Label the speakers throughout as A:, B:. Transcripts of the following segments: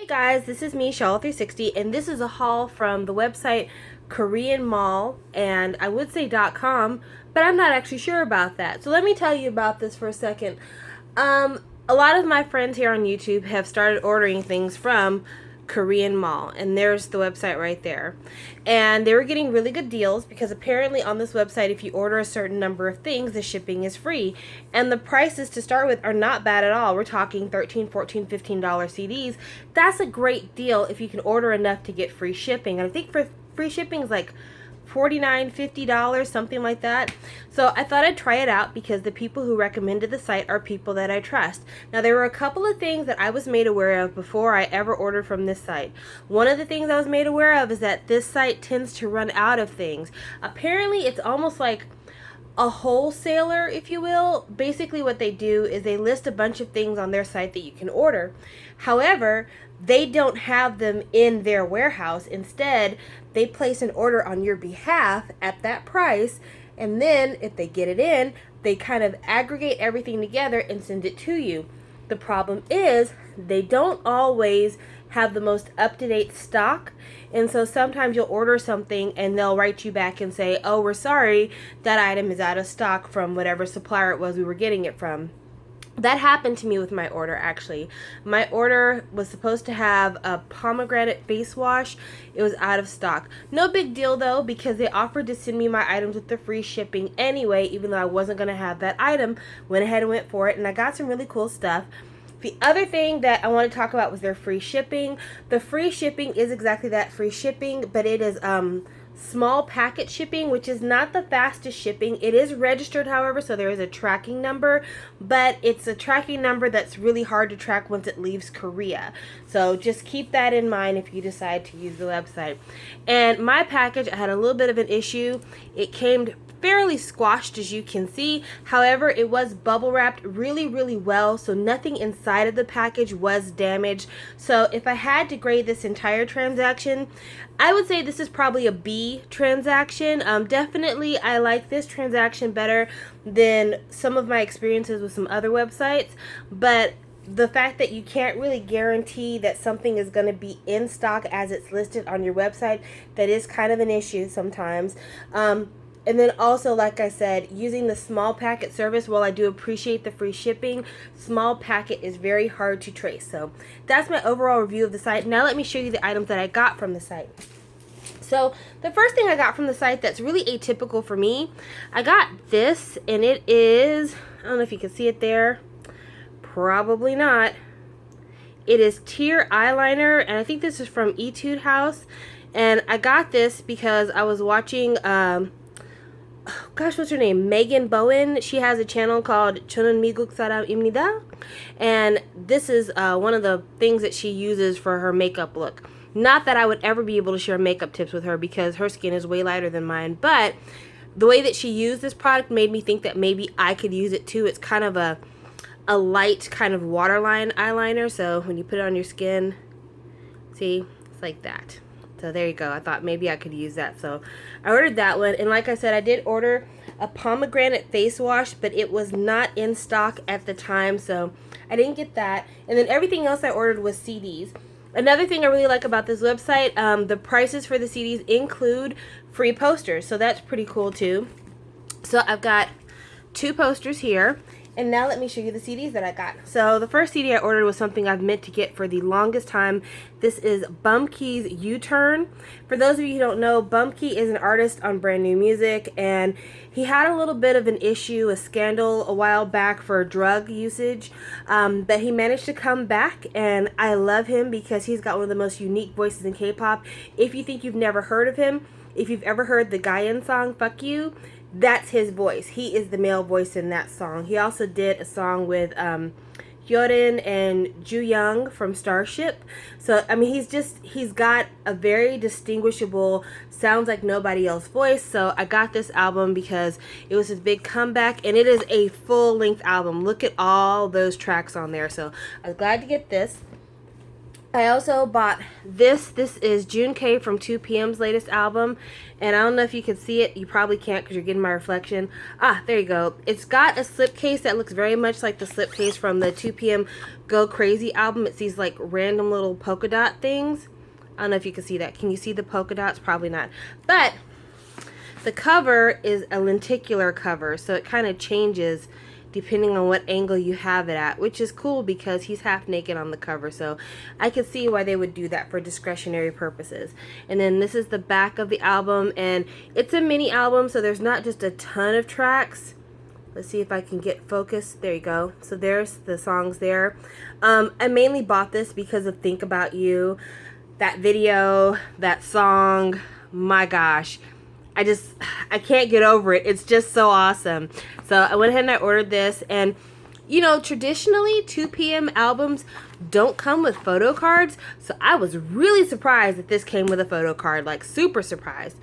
A: Hey guys, this is me, Shawl360, and this is a haul from the website Korean Mall, and I would say .com, but I'm not actually sure about that. So let me tell you about this for a second. A lot of my friends here on YouTube have started ordering things from Korean Mall, and there's the website right there. And they were getting really good deals because apparently on this website, if you order a certain number of things, the shipping is free. And the prices to start with are not bad at all. We're talking $13, $14, $15 CDs. That's a great deal if you can order enough to get free shipping. And I think for free shipping is like $49, $50, something like that. So I thought I'd try it out because the people who recommended the site are people that I trust. Now there were a couple of things that I was made aware of before I ever ordered from this site. One of the things I was made aware of is that this site tends to run out of things. Apparently it's almost like a wholesaler, if you will. Basically what they do is they list a bunch of things on their site that you can order. However, they don't have them in their warehouse. Instead, they place an order on your behalf at that price, and then if they get it in, they kind of aggregate everything together and send it to you. The problem is they don't always have the most up-to-date stock, and so sometimes you'll order something and they'll write you back and say, oh, we're sorry, that item is out of stock from whatever supplier it was we were getting it from. That happened to me with my order, actually. My order was supposed to have a pomegranate face wash. It was out of stock. No big deal, though, because they offered to send me my items with the free shipping anyway, even though I wasn't going to have that item. Went ahead and went for it, and I got some really cool stuff. The other thing that I want to talk about was their free shipping. The free shipping is exactly that, free shipping, but it is small packet shipping, which is not the fastest shipping. It is registered, however, so there is a tracking number, but it's a tracking number that's really hard to track once it leaves Korea. So just keep that in mind if you decide to use the website. And my package, I had a little bit of an issue. It came fairly squashed, as you can see. However, it was bubble wrapped really well, so nothing inside of the package was damaged. So if I had to grade this entire transaction, I would say this is probably a B transaction. Definitely I like this transaction better than some of my experiences with some other websites, but the fact that you can't really guarantee that something is going to be in stock as it's listed on your website, that is kind of an issue sometimes. And then also, like I said, using the small packet service, while I do appreciate the free shipping, small packet is very hard to trace. So that's my overall review of the site. Now let me show you the items that I got from the site. So the first thing I got from the site that's really atypical for me, I got this, and it is, I don't know if you can see it there, probably not. It is Tear Eyeliner, and I think this is from Etude House. And I got this because I was watching gosh, what's her name? Megan Bowen. She has a channel called 저는 미국 사람입니다. And this is one of the things that she uses for her makeup look. Not that I would ever be able to share makeup tips with her because her skin is way lighter than mine, but the way that she used this product made me think that maybe I could use it too. It's kind of a light kind of waterline eyeliner, so when you put it on your skin, see, it's like that. So there you go. I thought maybe I could use that. So I ordered that one. And like I said, I did order a pomegranate face wash, but it was not in stock at the time. So I didn't get that. And then everything else I ordered was CDs. Another thing I really like about this website, the prices for the CDs include free posters. So that's pretty cool too. So I've got 2 posters here. And now let me show you the CDs that I got. So the first CD I ordered was something I've meant to get for the longest time. This is Bumkey's U-Turn. For those of you who don't know, Bumkey is an artist on Brand New Music, and he had a little bit of an issue, a scandal a while back for drug usage, but he managed to come back, and I love him because he's got one of the most unique voices in K-pop. If you think you've never heard of him, if you've ever heard the Guyan song, Fuck You, that's his voice. He is the male voice in that song. He also did a song with Hyorin and Ju Young from Starship. So, I mean, he's got a very distinguishable, sounds like nobody else voice. So I got this album because it was his big comeback, and it is a full-length album. Look at all those tracks on there. So I was glad to get this. I also bought this. This is Jun.K from 2PM's latest album. And I don't know if you can see it. You probably can't because you're getting my reflection. Ah, there you go. It's got a slipcase that looks very much like the slipcase from the 2PM Go Crazy album. It's these like random little polka dot things. I don't know if you can see that. Can you see the polka dots? Probably not. But the cover is a lenticular cover. So it kind of changes depending on what angle you have it at, which is cool because he's half naked on the cover, so I could see why they would do that for discretionary purposes. And then this is the back of the album, and it's a mini album, so there's not just a ton of tracks. Let's see if I can get focused. There you go. So there's the songs there. I mainly bought this because of Think About You, that video, that song. My gosh, I can't get over it. It's just so awesome. So I went ahead and I ordered this. And, you know, traditionally 2PM albums don't come with photo cards. So I was really surprised that this came with a photo card. Like, super surprised.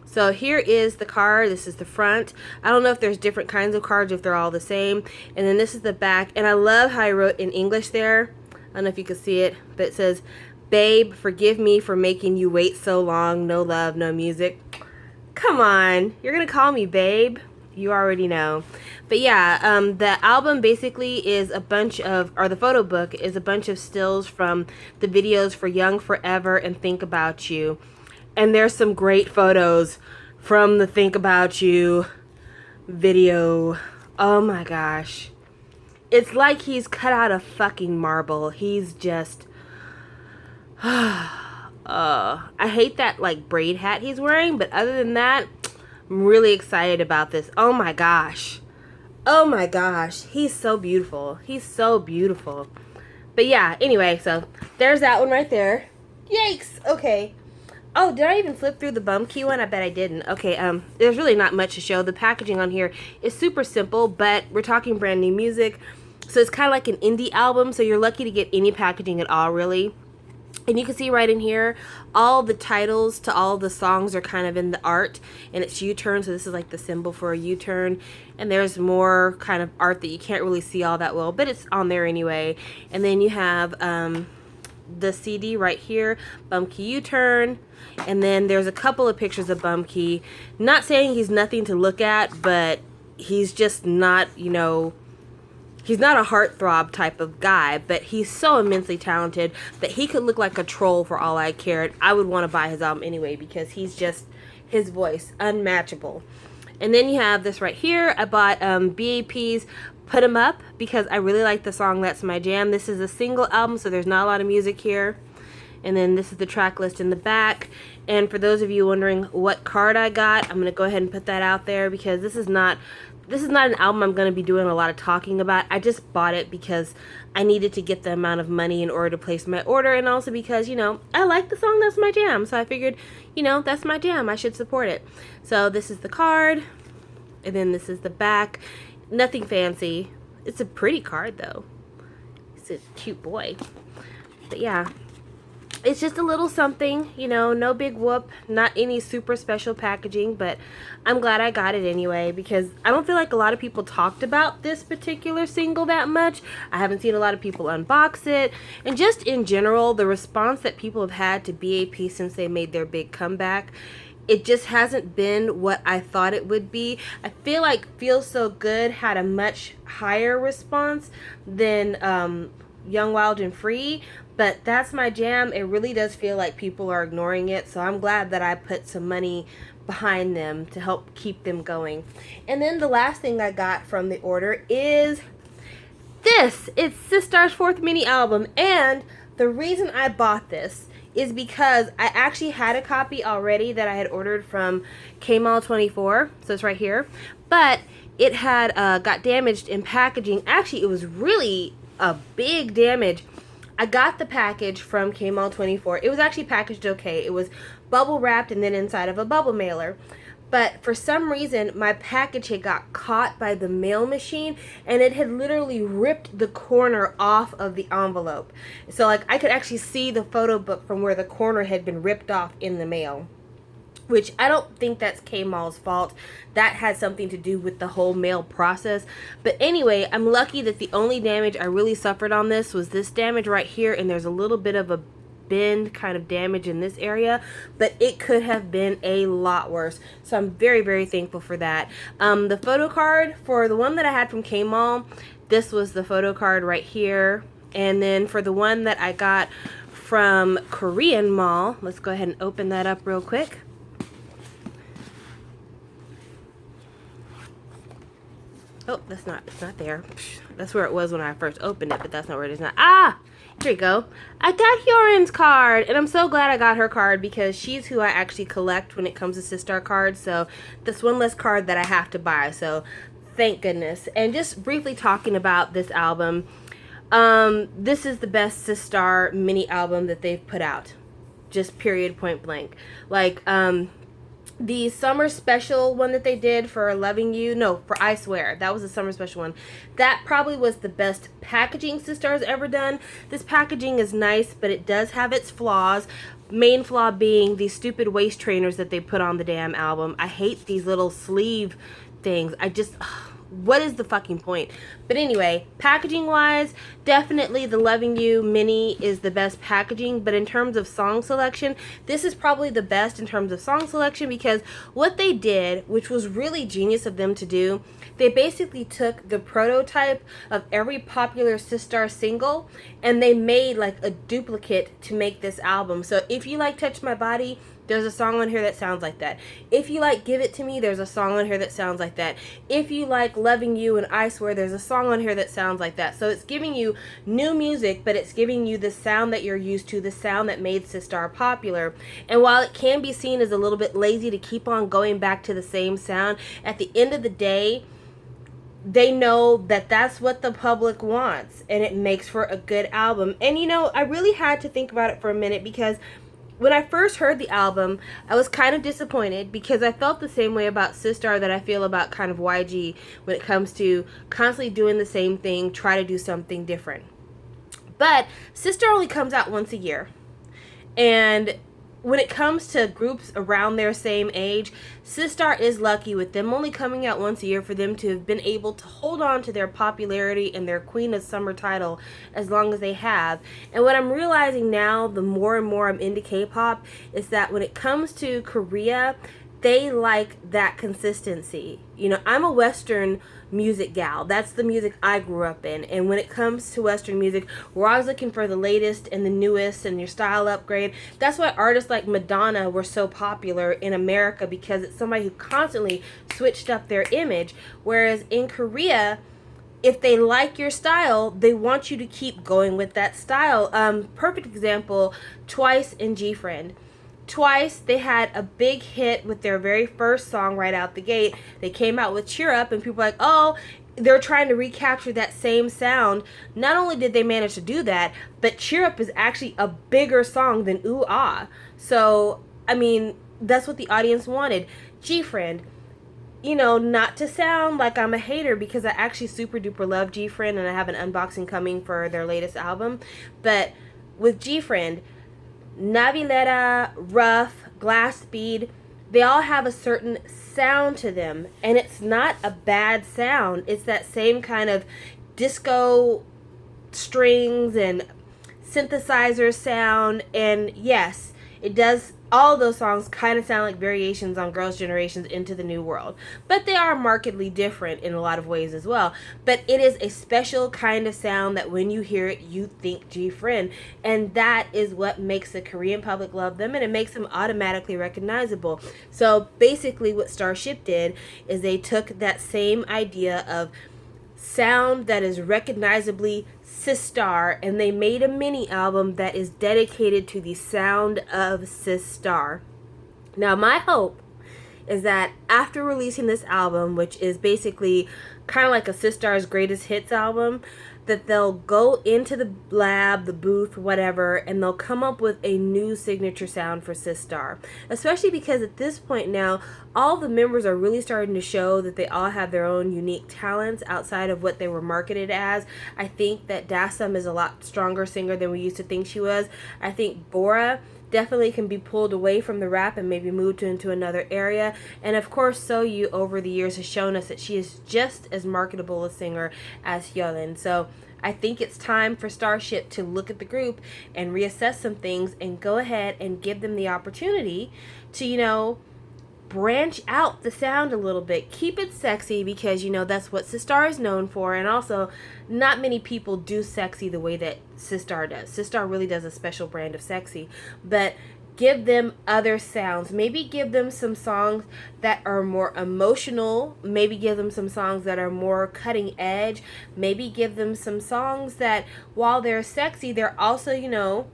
A: So here is the card. This is the front. I don't know if there's different kinds of cards, if they're all the same. And then this is the back. And I love how I wrote in English there. I don't know if you can see it, but it says, "Babe, forgive me for making you wait so long. No love, no music." Come on, you're gonna call me babe? You already know. But yeah, the album basically is a bunch of, or the photo book is a bunch of stills from the videos for Young Forever and Think About You. And there's some great photos from the Think About You video. Oh my gosh. It's like he's cut out of fucking marble. He's just... I hate that like braid hat he's wearing, but other than that, I'm really excited about this. Oh my gosh. Oh my gosh. He's so beautiful. He's so beautiful. But yeah, anyway, so there's that one right there. Yikes. Okay. Oh, did I even flip through the Bumkey one? I bet I didn't. Okay, there's really not much to show. The packaging on here is super simple, but we're talking brand new music. So it's kind of like an indie album, so you're lucky to get any packaging at all, really. And you can see right in here, all the titles to all the songs are kind of in the art. And it's U-turn, so this is like the symbol for a U-turn. And there's more kind of art that you can't really see all that well, but it's on there anyway. And then you have the CD right here, Bumkey U-turn. And then there's a couple of pictures of Bumkey. Not saying he's nothing to look at, but he's just not, you know... He's not a heartthrob type of guy, but he's so immensely talented that he could look like a troll for all I cared. I would want to buy his album anyway because he's just, his voice, unmatchable. And then you have this right here. I bought BAP's Put 'Em Up because I really like the song That's My Jam. This is a single album, so there's not a lot of music here. And then this is the track list in the back. And for those of you wondering what card I got, I'm going to go ahead and put that out there because this is not an album I'm going to be doing a lot of talking about. I just bought it because I needed to get the amount of money in order to place my order, and also because, you know, I like the song That's My Jam. So I figured, you know, that's my jam. I should support it. So this is the card, and then this is the back. Nothing fancy. It's a pretty card, though. It's a cute boy. But yeah. It's just a little something, you know, no big whoop, not any super special packaging, but I'm glad I got it anyway because I don't feel like a lot of people talked about this particular single that much. I haven't seen a lot of people unbox it, and just in general, the response that people have had to BAP since they made their big comeback, it just hasn't been what I thought it would be. I feel like Feel So Good had a much higher response than Young, Wild, and Free. But That's My Jam, it really does feel like people are ignoring it. So I'm glad that I put some money behind them to help keep them going. And then the last thing I got from the order is this. It's Sistar's 4th mini album. And the reason I bought this is because I actually had a copy already that I had ordered from Kmall24. So it's right here. But it had got damaged in packaging. Actually, it was really a big damage. I got the package from Kmall24. It was actually packaged okay. It was bubble wrapped and then inside of a bubble mailer. But for some reason, my package had got caught by the mail machine and it had literally ripped the corner off of the envelope. So like I could actually see the photo book from where the corner had been ripped off in the mail. Which I don't think that's Kmall's fault. That had something to do with the whole mail process. But anyway, I'm lucky that the only damage I really suffered on this was this damage right here. And there's a little bit of a bend kind of damage in this area, but it could have been a lot worse. So I'm very, very thankful for that. The photo card for the one that I had from K-Mall, this was the photo card right here. And then for the one that I got from Korean Mall, let's go ahead and open that up real quick. Oh, it's not there. That's where it was when I first opened it, but that's not where it is now. Ah, here you go. I got Hyorin's card, and I'm so glad I got her card because she's who I actually collect when it comes to Sistar cards. So that's one less card that I have to buy. So thank goodness. And just briefly talking about this album, this is the best Sistar mini album that they've put out. Just period, point blank. Like, the summer special one that they did for Loving You, no, for I Swear, that was the summer special one. That probably was the best packaging Sistar's ever done. This packaging is nice, but it does have its flaws. Main flaw being these stupid waist trainers that they put on the damn album. I hate these little sleeve things. What is the fucking point? But anyway, packaging wise, definitely the Loving You mini is the best packaging, but in terms of song selection, this is probably the best in terms of song selection, because what they did, which was really genius of them to do, they basically took the prototype of every popular Sistar single and they made like a duplicate to make this album. So if you like Touch My Body, there's a song on here that sounds like that. If you like Give It To Me, there's a song on here that sounds like that. If you like Loving You and I Swear, there's a song on here that sounds like that. So it's giving you new music, but it's giving you the sound that you're used to, the sound that made Sistar popular. And while it can be seen as a little bit lazy to keep on going back to the same sound, at the end of the day, they know that that's what the public wants, and it makes for a good album. And you know, I really had to think about it for a minute, because when I first heard the album, I was kind of disappointed because I felt the same way about Sistar that I feel about kind of YG when it comes to constantly doing the same thing, try to do something different. But Sistar only comes out once a year. And when it comes to groups around their same age, Sistar is lucky with them only coming out once a year for them to have been able to hold on to their popularity and their Queen of Summer title as long as they have. And what I'm realizing now, the more and more I'm into K-pop, is that when it comes to Korea, they like that consistency. You know, I'm a Western music gal. That's the music I grew up in. And when it comes to Western music, we're always looking for the latest and the newest and your style upgrade. That's why artists like Madonna were so popular in America, because it's somebody who constantly switched up their image. Whereas in Korea, if they like your style, they want you to keep going with that style. Perfect example, Twice and G-Friend. Twice, they had a big hit with their very first song right out the gate. They came out with Cheer Up, and people were like, oh, they're trying to recapture that same sound. Not only did they manage to do that, but Cheer Up is actually a bigger song than Ooh Ah. So, I mean, that's what the audience wanted. G-Friend, you know, not to sound like I'm a hater, because I actually super duper love G-Friend, and I have an unboxing coming for their latest album. But with G-Friend, Navileta, Rough, Glass Speed, they all have a certain sound to them, and it's not a bad sound. It's that same kind of disco strings and synthesizer sound, and yes, it does. All those songs kind of sound like variations on Girls' Generation's Into the New World, but they are markedly different in a lot of ways as well. But it is a special kind of sound that when you hear it, you think G-Friend, and that is what makes the Korean public love them, and it makes them automatically recognizable. So basically what Starship did is they took that same idea of sound that is recognizably Sistar, and they made a mini album that is dedicated to the sound of Sistar. Now, my hope is that after releasing this album, which is basically kind of like a Sistar's greatest hits album, that they'll go into the lab, the booth, whatever, and they'll come up with a new signature sound for Sistar. Especially because at this point now, all the members are really starting to show that they all have their own unique talents outside of what they were marketed as. I think that Dasum is a lot stronger singer than we used to think she was. I think Bora definitely can be pulled away from the rap and maybe moved into another area. And of course, Soyu over the years has shown us that she is just as marketable a singer as Hyolyn. So I think it's time for Starship to look at the group and reassess some things and go ahead and give them the opportunity to, branch out the sound a little bit. Keep it sexy because, that's what Sistar is known for. And also, not many people do sexy the way that Sistar does. Sistar really does a special brand of sexy. But give them other sounds. Maybe give them some songs that are more emotional. Maybe give them some songs that are more cutting edge. Maybe give them some songs that, while they're sexy, they're also,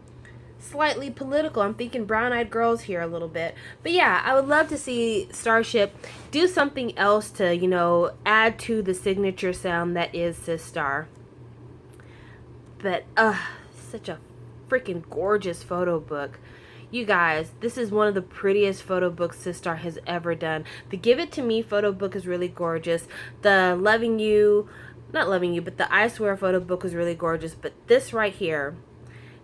A: slightly political. I'm thinking Brown Eyed Girls here a little bit. But yeah, I would love to see Starship do something else to, add to the signature sound that is Sistar. But, such a freaking gorgeous photo book. You guys, this is one of the prettiest photo books Sistar has ever done. The Give It To Me photo book is really gorgeous. The Loving You, not Loving You, but the I Swear photo book is really gorgeous. But this right here,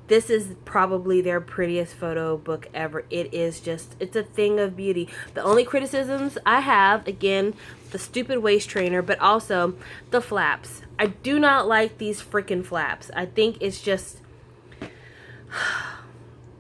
A: this is probably their prettiest photo book ever. It is just, it's a thing of beauty. The only criticisms I have, again, the stupid waist trainer, but also the flaps. I do not like these freaking flaps. I think it's just,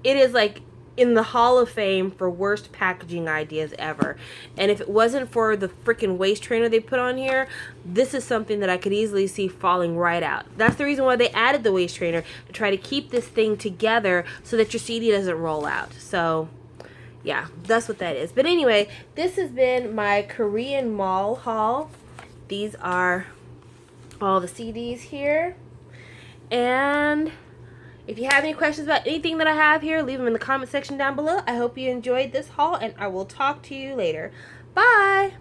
A: it is like in the Hall of Fame for worst packaging ideas ever. And if it wasn't for the freaking waist trainer they put on here, this is something that I could easily see falling right out. That's the reason why they added the waist trainer, to try to keep this thing together so that your CD doesn't roll out. So yeah, that's what that is. But anyway, this has been my Korean Mall haul. These are all the CDs here. And if you have any questions about anything that I have here, leave them in the comment section down below. I hope you enjoyed this haul, and I will talk to you later. Bye!